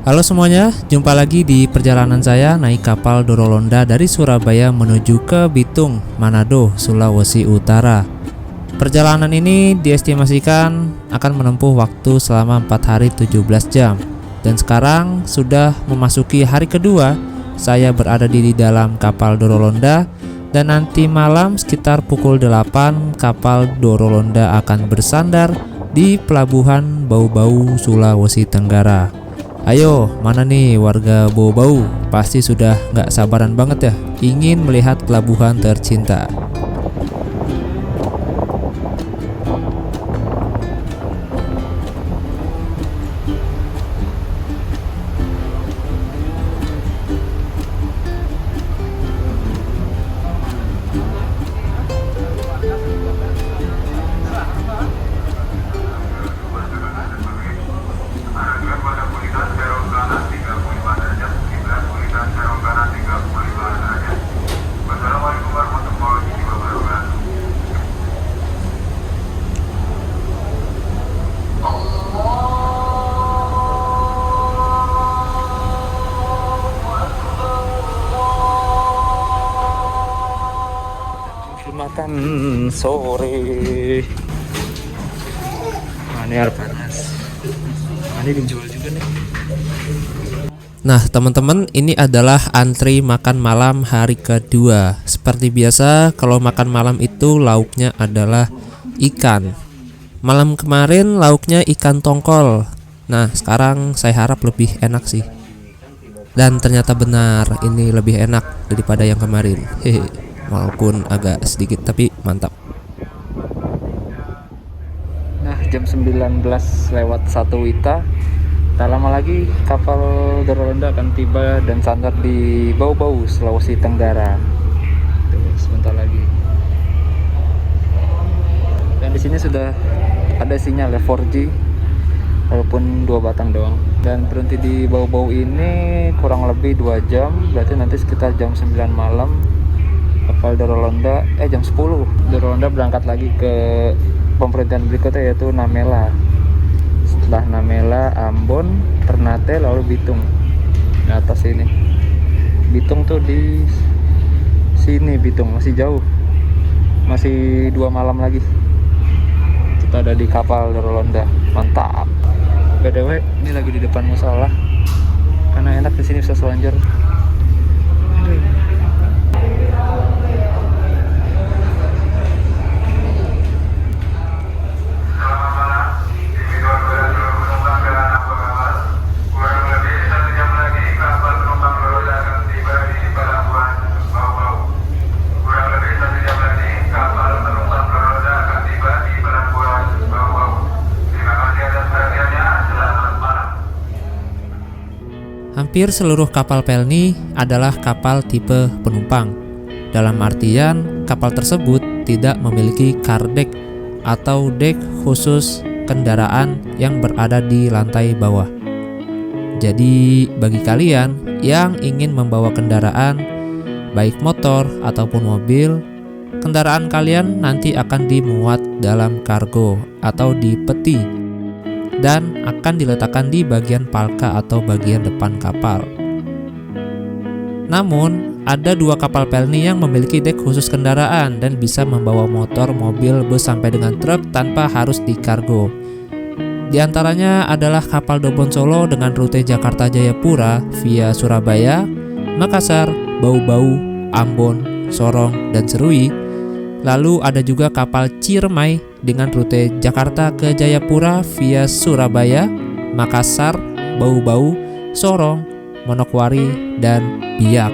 Halo semuanya, jumpa lagi di perjalanan saya naik kapal Dorolonda dari Surabaya menuju ke Bitung, Manado, Sulawesi Utara. Perjalanan ini diestimasikan akan menempuh waktu selama 4 hari 17 jam. Dan sekarang sudah memasuki hari kedua saya berada di dalam kapal Dorolonda, dan nanti malam sekitar pukul 8 kapal Dorolonda akan bersandar di pelabuhan Bau-Bau, Sulawesi Tenggara. Ayo, mana nih warga Bau-Bau? Pasti sudah gak sabaran banget ya, ingin melihat pelabuhan tercinta. Makan sore. Ini air panas. Ini dijual juga nih. Nah teman-teman, ini adalah antri makan malam hari kedua. Seperti biasa, kalau makan malam itu lauknya adalah ikan. Malam kemarin lauknya ikan tongkol. Nah sekarang saya harap lebih enak sih. Dan ternyata benar, ini lebih enak daripada yang kemarin. Hehe. Walaupun agak sedikit tapi mantap. Nah jam 19 lewat 1 WITA. Tak lama lagi kapal Dorolonda akan tiba dan sandar di Bau-Bau, Sulawesi Tenggara. Tuh, sebentar lagi. Dan di sini sudah ada sinyal 4G, walaupun 2 batang doang. Dan berhenti di Bau-Bau ini kurang lebih 2 jam. Berarti nanti sekitar jam 9 malam kapal Dorolonda jam 10 Dorolonda berangkat lagi ke pemerintahan berikutnya, yaitu Namela. Setelah Namela, Ambon, Ternate, lalu Bitung. Di atas ini Bitung tuh di sini. Bitung masih jauh, masih 2 malam lagi kita ada di kapal Dorolonda. Mantap. BTW ini lagi di depan musola karena enak di sini bisa selanjur. Hampir seluruh kapal Pelni adalah kapal tipe penumpang. Dalam artian, kapal tersebut tidak memiliki car deck atau dek khusus kendaraan yang berada di lantai bawah. Jadi, bagi kalian yang ingin membawa kendaraan, baik motor ataupun mobil, kendaraan kalian nanti akan dimuat dalam kargo atau di peti dan akan diletakkan di bagian palka atau bagian depan kapal. Namun, ada 2 kapal Pelni yang memiliki dek khusus kendaraan dan bisa membawa motor, mobil, bus sampai dengan truk tanpa harus dikargo. Di antaranya adalah kapal Dobon Solo dengan rute Jakarta Jayapura via Surabaya, Makassar, Bau-Bau, Ambon, Sorong, dan Serui. Lalu ada juga kapal Ciremai dengan rute Jakarta ke Jayapura via Surabaya, Makassar, Bau-Bau, Sorong, Manokwari, dan Biak.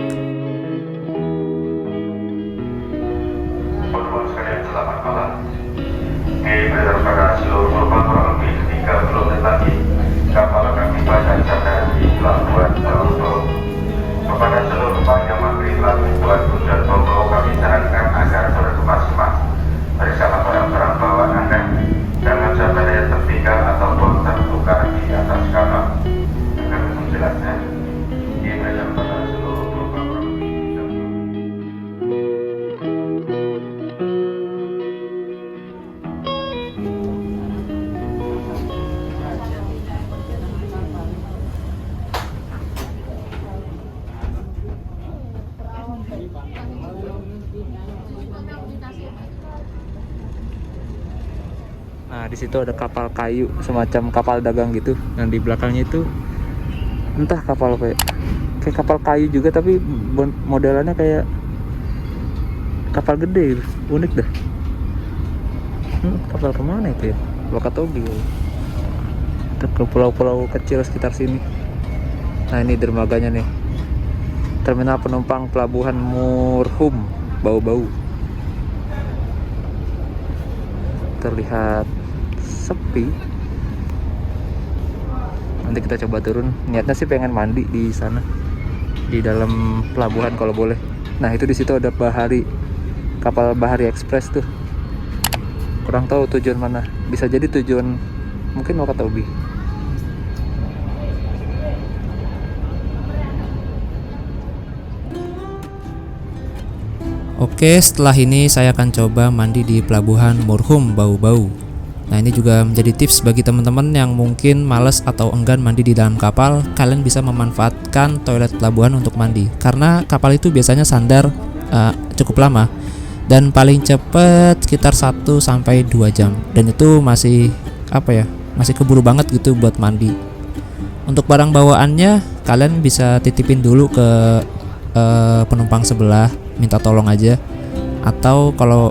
Selamat malam. Pada seluruh korban kurang lebih 30 menit lagi kapal akan tiba dan sandar di pelabuhan Bau-Bau. Kepada seluruh penumpang yang membeli pelabuhan dan Bau-Bau, kami sarankan agar berkemas-kemas bersama barang-barang bawaan Anda. Jangan sampai ada yang tertinggal ataupun tertukar di atas kapal. Akan menjelaskan pada seluruh penumpang. Nah, di situ ada kapal kayu, semacam kapal dagang gitu. Yang di belakangnya itu entah kapal kayak kapal kayu juga, tapi modelannya kayak kapal gede gitu. Unik dah. Kapal kemana itu ya? Wakatobi ya. Itu ke pulau-pulau kecil sekitar sini. Nah, ini dermaganya nih. Terminal penumpang pelabuhan Murhum, Bau-Bau. Terlihat sepi. Nanti kita coba turun. Niatnya sih pengen mandi di sana, di dalam pelabuhan kalau boleh. Nah, itu di situ ada Bahari, kapal Bahari Express tuh. Kurang tahu tujuan mana. Bisa jadi tujuan mungkin Wakatobi. Oke, setelah ini saya akan coba mandi di pelabuhan Murhum, Bau-Bau. Nah, ini juga menjadi tips bagi teman-teman yang mungkin males atau enggan mandi di dalam kapal. Kalian bisa memanfaatkan toilet pelabuhan untuk mandi, karena kapal itu biasanya sandar cukup lama dan paling cepat sekitar 1-2 jam, dan itu masih masih keburu banget gitu buat mandi. Untuk barang bawaannya kalian bisa titipin dulu ke penumpang sebelah, minta tolong aja. Atau kalau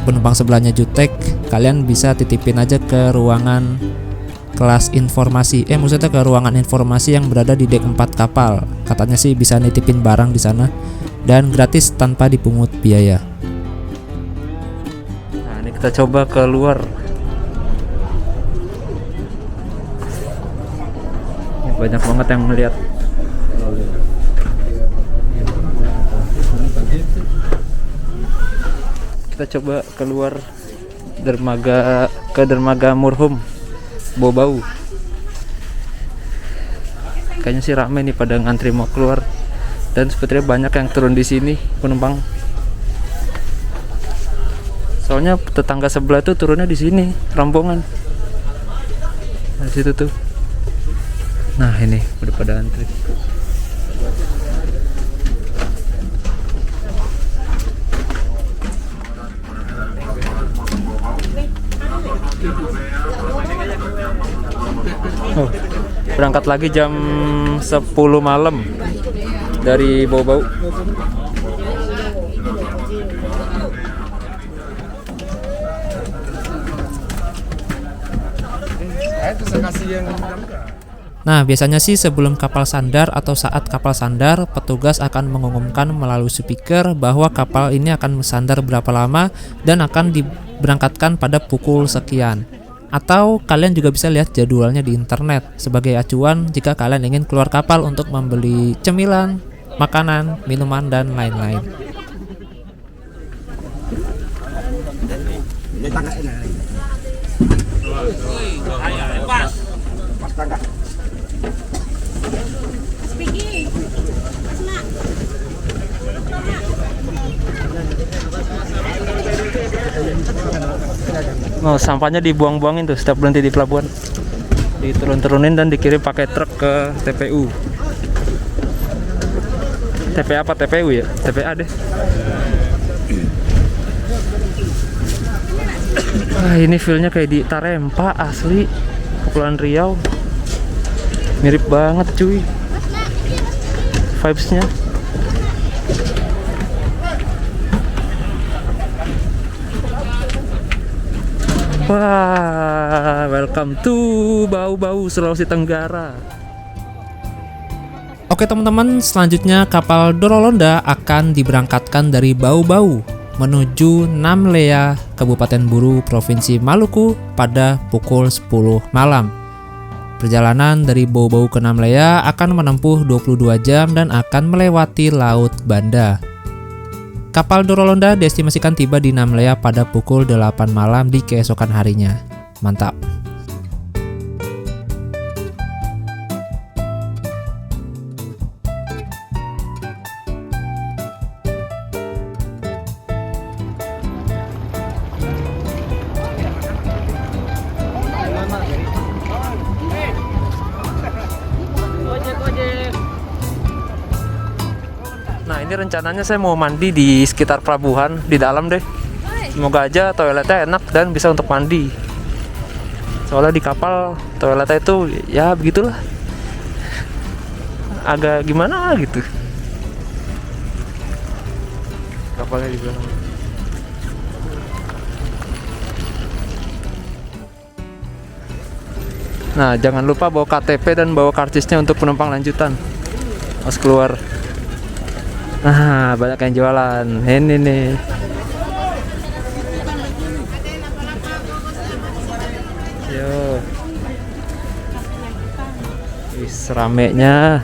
penumpang sebelahnya jutek, kalian bisa titipin aja ke ruangan kelas informasi. Maksudnya ke ruangan informasi yang berada di dek 4 kapal. Katanya sih bisa nitipin barang di sana dan gratis tanpa dipungut biaya. Nah, ini kita coba keluar. Ini banyak banget yang melihat. Kita coba keluar ke dermaga Murhum, Bau-Bau. Kayaknya sih rame nih pada ngantri mau keluar, dan sepertinya banyak yang turun di sini penumpang. Soalnya tetangga sebelah tuh turunnya di sini, rombongan. Di situ tuh. Nah, ini udah pada antri. Oh, berangkat lagi jam 10 malam dari Bau-Bau. Nah, biasanya sih sebelum kapal sandar atau saat kapal sandar, petugas akan mengumumkan melalui speaker bahwa kapal ini akan sandar berapa lama dan akan diberangkatkan pada pukul sekian. Atau kalian juga bisa lihat jadwalnya di internet sebagai acuan jika kalian ingin keluar kapal untuk membeli cemilan, makanan, minuman, dan lain-lain. Oh, sampahnya dibuang-buangin tuh setiap berhenti di pelabuhan. Diturun-turunin dan dikirim pakai truk ke TPU. TPA apa TPU ya? TPA deh. Wah, ini feelnya kayak di Tarempa asli, Kepulauan Riau. Mirip banget cuy vibes-nya. Wah, welcome to Bau-Bau, Sulawesi Tenggara. Oke teman-teman, selanjutnya kapal Dorolonda akan diberangkatkan dari Bau-Bau menuju Namlea, Kabupaten Buru, Provinsi Maluku pada pukul 10 malam. Perjalanan dari Bau-Bau ke Namlea akan menempuh 22 jam dan akan melewati Laut Banda. Kapal Dorolonda diestimasikan tiba di Namlea pada pukul 8 malam di keesokan harinya. Mantap. Nah, ini rencananya saya mau mandi di sekitar pelabuhan, di dalam deh. Semoga aja toiletnya enak dan bisa untuk mandi. Soalnya di kapal toiletnya itu ya begitulah, agak gimana gitu. Kapalnya di belakang. Nah, jangan lupa bawa KTP dan bawa karcisnya untuk penumpang lanjutan pas keluar. Nah, banyak yang jualan. Ini nih. Yo. Wis ramenya.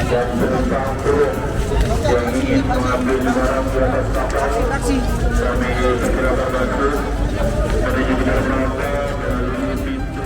Dan penumpang turun yang ingin mengambil barang di atas kapal, kami persilakan masuk menuju ke dermaga melalui pintu.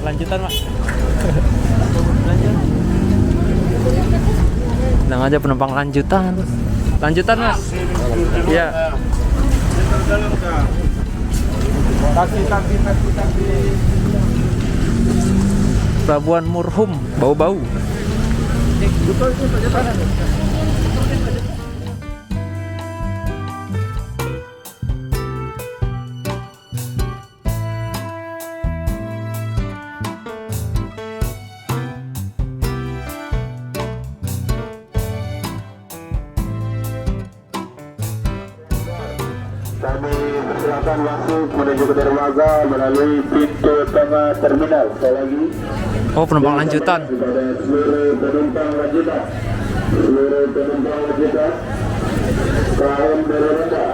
Lanjutan, Mak. Tenang aja, penumpang lanjutan. Lanjutan, Mas. Iya. Pelabuhan Murhum, bau-bau. Kami persilakan masuk menuju ke dermaga melalui pintu tengah terminal. Sekali lagi. Oh, penumpang lanjutan. Kepada seluruh penumpang lanjutan, KM Berenda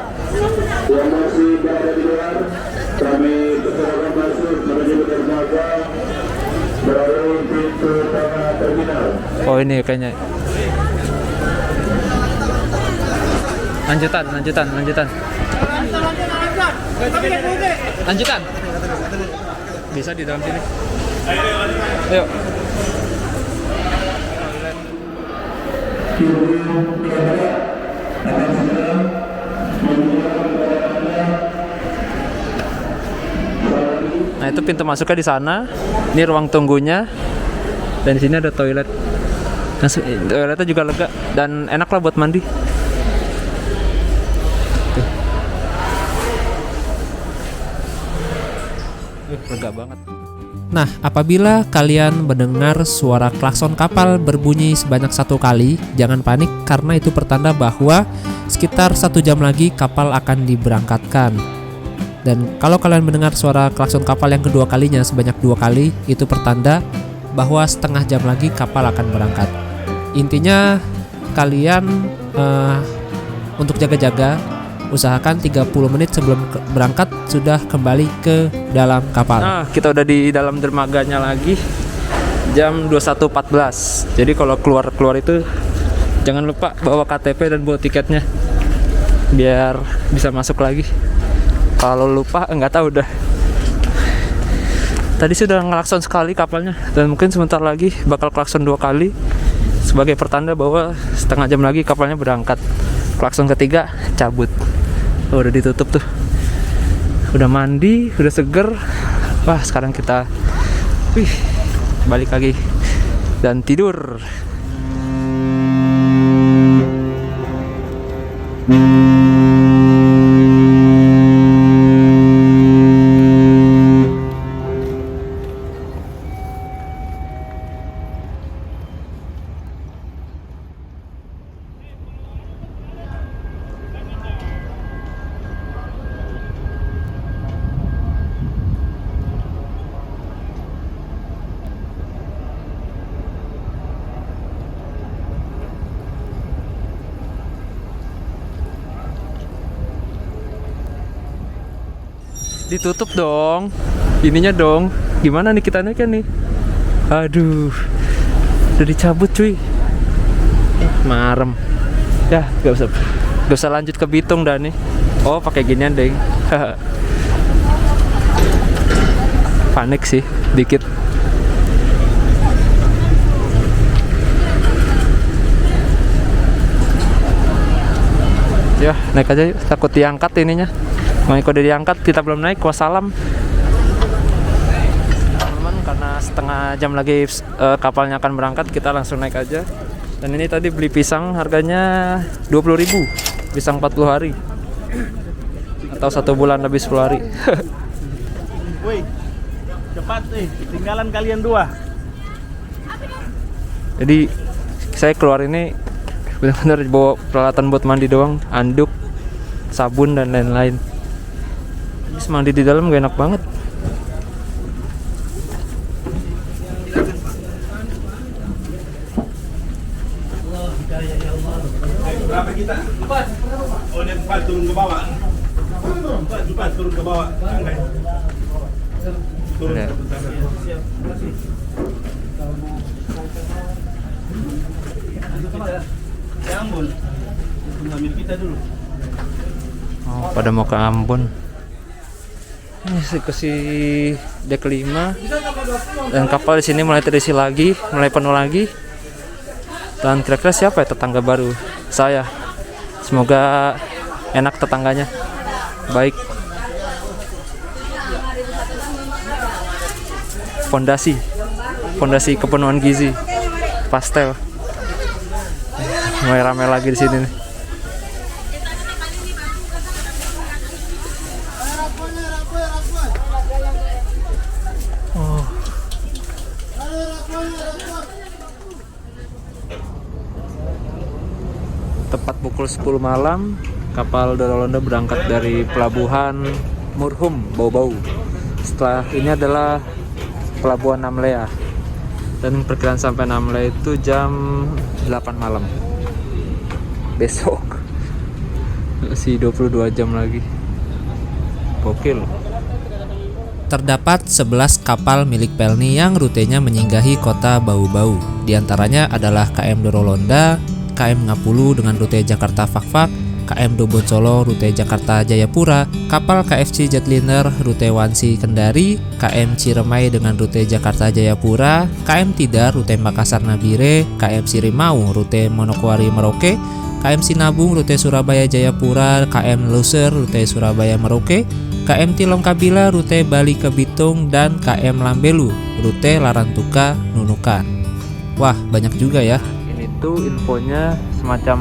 yang masih berada di luar, kami persilakan masuk menuju ke dermaga melalui pintu tengah terminal. Oh, ini kayaknya. Lanjutan. Lanjutan. Bisa di dalam sini. Ayo. Nah, itu pintu masuknya di sana. Ini ruang tunggunya. Dan di sini ada toilet. Nah, toiletnya juga lega dan enak lah buat mandi. Tuh. Lega banget. Nah, apabila kalian mendengar suara klakson kapal berbunyi sebanyak 1 kali, jangan panik karena itu pertanda bahwa sekitar 1 jam lagi kapal akan diberangkatkan. Dan kalau kalian mendengar suara klakson kapal yang kedua kalinya sebanyak 2 kali, itu pertanda bahwa setengah jam lagi kapal akan berangkat. Intinya kalian untuk jaga-jaga, usahakan 30 menit sebelum berangkat sudah kembali ke dalam kapal. Nah, kita udah di dalam dermaganya lagi. Jam 21.14. Jadi kalau keluar itu jangan lupa bawa KTP dan bawa tiketnya biar bisa masuk lagi. Kalau lupa nggak tahu udah. Tadi sudah ngelakson sekali kapalnya dan mungkin sebentar lagi bakal klakson 2 kali sebagai pertanda bahwa setengah jam lagi kapalnya berangkat. Klakson ketiga cabut. Oh, udah ditutup tuh. Udah mandi, udah seger. Wah, sekarang kita Wih, balik lagi dan tidur. Ditutup dong, ininya dong. Gimana nih kita naik nih? Aduh, udah dicabut cuy. Marem. Ya, gak usah lanjut ke Bitung dah nih. Oh, pakai ginian deh. Panik sih, dikit. Ya, naik aja yuk. Takut diangkat ininya. Kalau udah diangkat, kita belum naik, wassalam. Teman-teman, karena setengah jam lagi kapalnya akan berangkat, kita langsung naik aja. Dan ini tadi beli pisang, harganya 20.000. Pisang 40 hari. Atau 1 bulan lebih 10 hari. Woi, cepat nih, tinggalan kalian 2. Jadi, saya keluar ini benar-benar bawa peralatan buat mandi doang, anduk, sabun, dan lain-lain. Terus mandi di dalam gak enak banget. Berapa kita? 4. Oh, ini 4 turun ke bawah. 4 turun ke bawah. Turun Ada. ke sana. Ke Ambon. Ngambil kita dulu. Oh, pada mau ke Ambon. Ini ke dek 5 dan kapal di sini mulai terisi lagi, mulai penuh lagi. Dan kira-kira siapa ya tetangga baru? Saya. Semoga enak tetangganya. Baik. Fondasi kepenuhan gizi. Pastel. Mulai ramai lagi di sini nih. Tepat pukul 10 malam, kapal Dorolonda berangkat dari pelabuhan Murhum, Bau-Bau. Setelah ini adalah pelabuhan Namlea. Dan perkiraan sampai Namlea itu jam 8 malam. Besok. Masih 22 jam lagi. Gokil. Terdapat 11 kapal milik Pelni yang rutenya menyinggahi kota Bau-Bau. Di antaranya adalah KM Dorolonda, KM Ngapulu dengan rute Jakarta Fakfak, KM Dobonsolo rute Jakarta Jayapura, kapal KFC Jetliner rute Wansi Kendari, KM Ciremai dengan rute Jakarta Jayapura, KM Tidar rute Makassar Nabire, KM Sirimau rute Manokwari Merauke, KM Sinabung rute Surabaya Jayapura, KM Loser rute Surabaya Merauke, KM Tilong Kabila rute Bali ke Bitung, dan KM Lambelu rute Larantuka Nunukan. Wah, banyak juga ya. Itu infonya semacam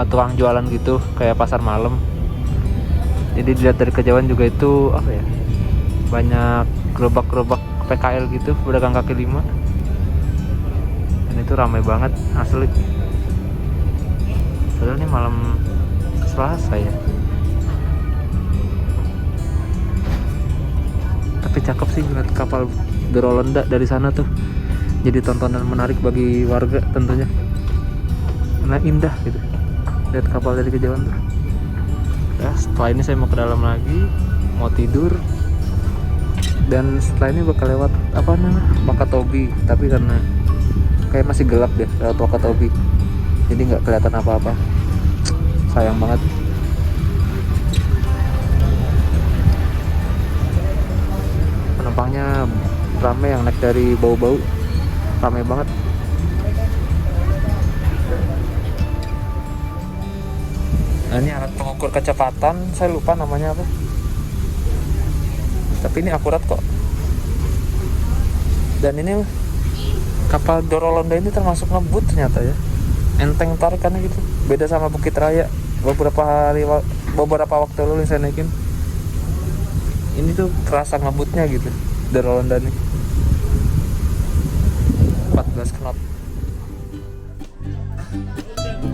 tukang jualan gitu, kayak pasar malam. Jadi dilihat dari kejauhan juga itu apa ya, banyak gerobak-gerobak PKL gitu, pedagang kaki lima. Dan itu ramai banget asli. Padahal ini malam Selasa ya. Tapi cakep sih ngeliat kapal Dorolonda dari sana tuh. Jadi tontonan menarik bagi warga tentunya. Karena indah gitu. Lihat kapal dari kejauhan tuh. Ya, setelah ini saya mau ke dalam lagi, mau tidur. Dan setelah ini bakal lewat apa namanya? Wakatobi, tapi karena kayak masih gelap deh lewat Wakatobi. Jadi nggak kelihatan apa-apa. Sayang banget. Penumpangnya rame yang naik dari Bau-Bau. Rame banget. Nah, ini alat pengukur kecepatan, saya lupa namanya apa. Tapi ini akurat kok. Dan ini kapal Dorolonda ini termasuk ngebut ternyata ya, enteng tarikannya gitu, beda sama Bukit Raya beberapa waktu lalu yang saya naikin. Ini tuh terasa ngebutnya gitu Dorolonda nih, 14 knot.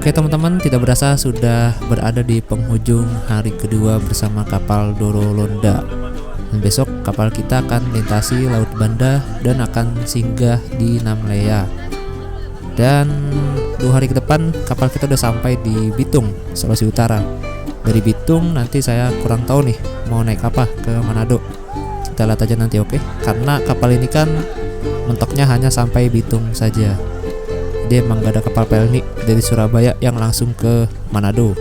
Oke teman-teman, tidak berasa sudah berada di penghujung hari kedua bersama kapal Dorolonda. Dan besok kapal kita akan melintasi Laut Banda dan akan singgah di Namlea. Dan 2 hari ke depan kapal kita udah sampai di Bitung, Sulawesi Utara. Dari Bitung nanti saya kurang tahu nih mau naik apa ke Manado. Kita lihat aja nanti, oke? Karena kapal ini kan mentoknya hanya sampai Bitung saja. Dia emang gak ada kapal pelni dari Surabaya yang langsung ke Manado.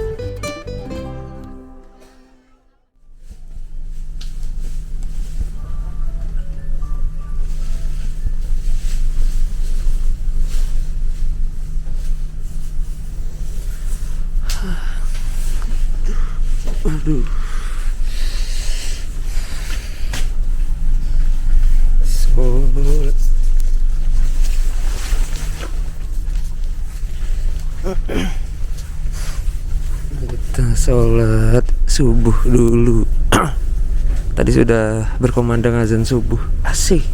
Aduh. Kita sholat subuh dulu. Tadi sudah berkumandang azan subuh. Asik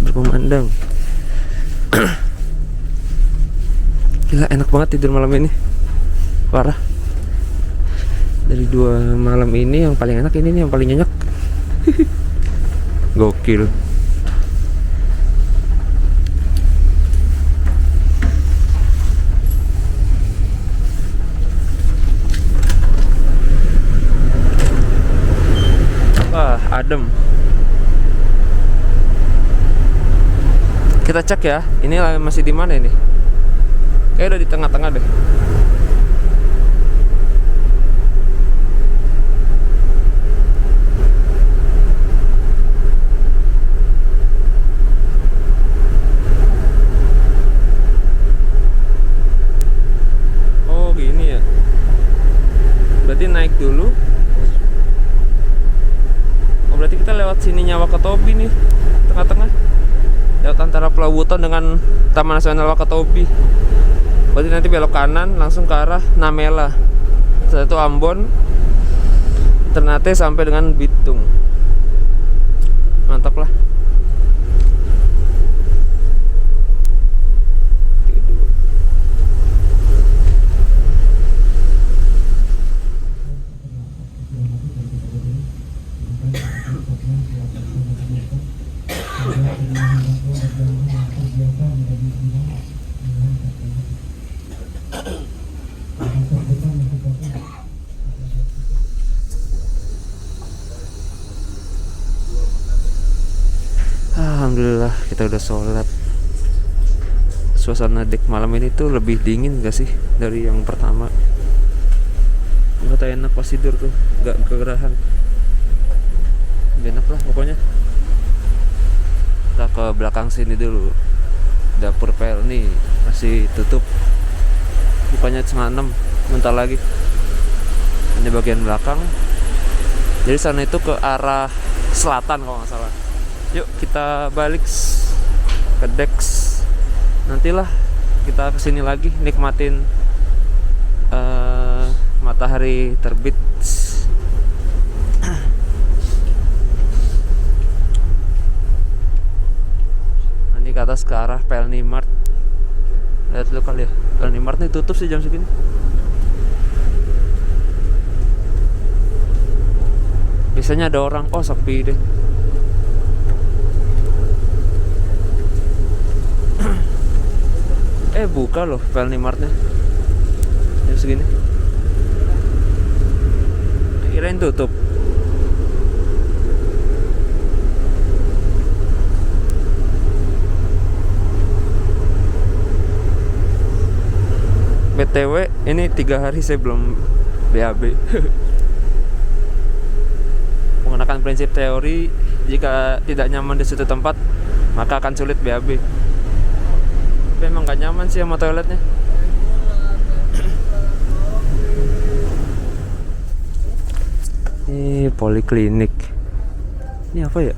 berkumandang. Gila, enak banget tidur malam ini. Parah. Dari 2 malam ini yang paling enak ini nih, yang paling nyenyak. Gokil. Wah, adem. Kita cek ya, ini masih di mana ini? Kayak udah di tengah-tengah deh. Oh, gini ya. Berarti naik dulu. Oh, berarti kita lewat sininya Wakatobi nih, tengah-tengah. Lewat antara Pulau Buton dengan Taman Nasional Wakatobi. Berarti nanti belok kanan langsung ke arah Namela. Setelah itu Ambon, Ternate sampai dengan Bitung. Mantap lah. Alhamdulillah kita udah sholat. Suasana dek malam ini tuh lebih dingin gak sih dari yang pertama? Gak tau, enak pas tidur tuh, gak kegerahan. Enak lah pokoknya. Kita ke belakang sini dulu. Dapur pelni masih tutup, bukanya 5:30, bentar lagi. Ini bagian belakang. Jadi sana itu ke arah selatan kalau nggak salah. Yuk kita balik ke Dex. Nantilah kita kesini lagi nikmatin matahari terbit. Nanti ke atas ke arah Pelni Mart. Lihat dulu kali ya, Pelni Mart nih tutup sih jam segini. Biasanya ada orang, oh sepi deh. Buka loh Pelni Martnya jam segini. Kirain tutup. BTW ini 3 hari saya belum BAB. Menggunakan prinsip teori, jika tidak nyaman di suatu tempat maka akan sulit BAB. Tapi emang gak nyaman sih sama toiletnya. Ini poliklinik. Ini apa ya?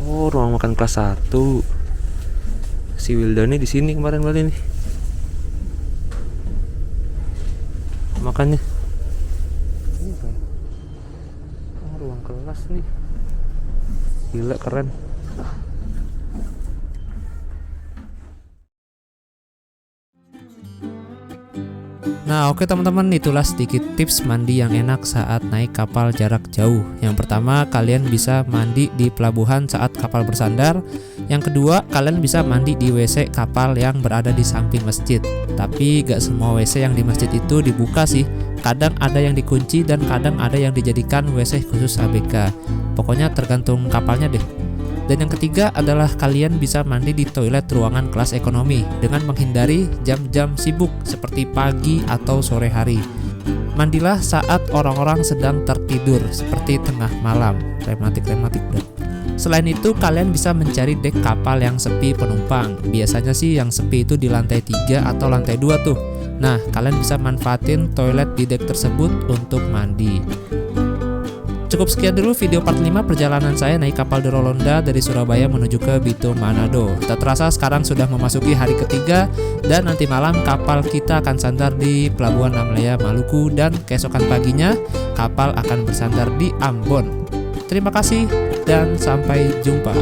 Oh, Oh, ruang makan kelas 1. Si Wildani di sini kemarin nih. Makannya. Ini kan. Oh, ruang kelas nih. Gila, keren. Nah oke teman-teman, itulah sedikit tips mandi yang enak saat naik kapal jarak jauh. Yang pertama, kalian bisa mandi di pelabuhan saat kapal bersandar. Yang kedua, kalian bisa mandi di WC kapal yang berada di samping masjid. Tapi gak semua WC yang di masjid itu dibuka sih. Kadang ada yang dikunci dan kadang ada yang dijadikan WC khusus ABK. Pokoknya tergantung kapalnya deh. Dan yang ketiga adalah kalian bisa mandi di toilet ruangan kelas ekonomi dengan menghindari jam-jam sibuk seperti pagi atau sore hari. Mandilah saat orang-orang sedang tertidur seperti tengah malam. Rematik bro. Selain itu, kalian bisa mencari dek kapal yang sepi penumpang. Biasanya sih yang sepi itu di lantai 3 atau lantai 2 tuh. Nah, kalian bisa manfaatin toilet di dek tersebut untuk mandi. Cukup sekian dulu video part 5 perjalanan saya naik kapal Dorolonda dari Surabaya menuju ke Bitung Manado. Tak terasa sekarang sudah memasuki hari ketiga dan nanti malam kapal kita akan sandar di Pelabuhan Namlea, Maluku, dan keesokan paginya kapal akan bersandar di Ambon. Terima kasih dan sampai jumpa.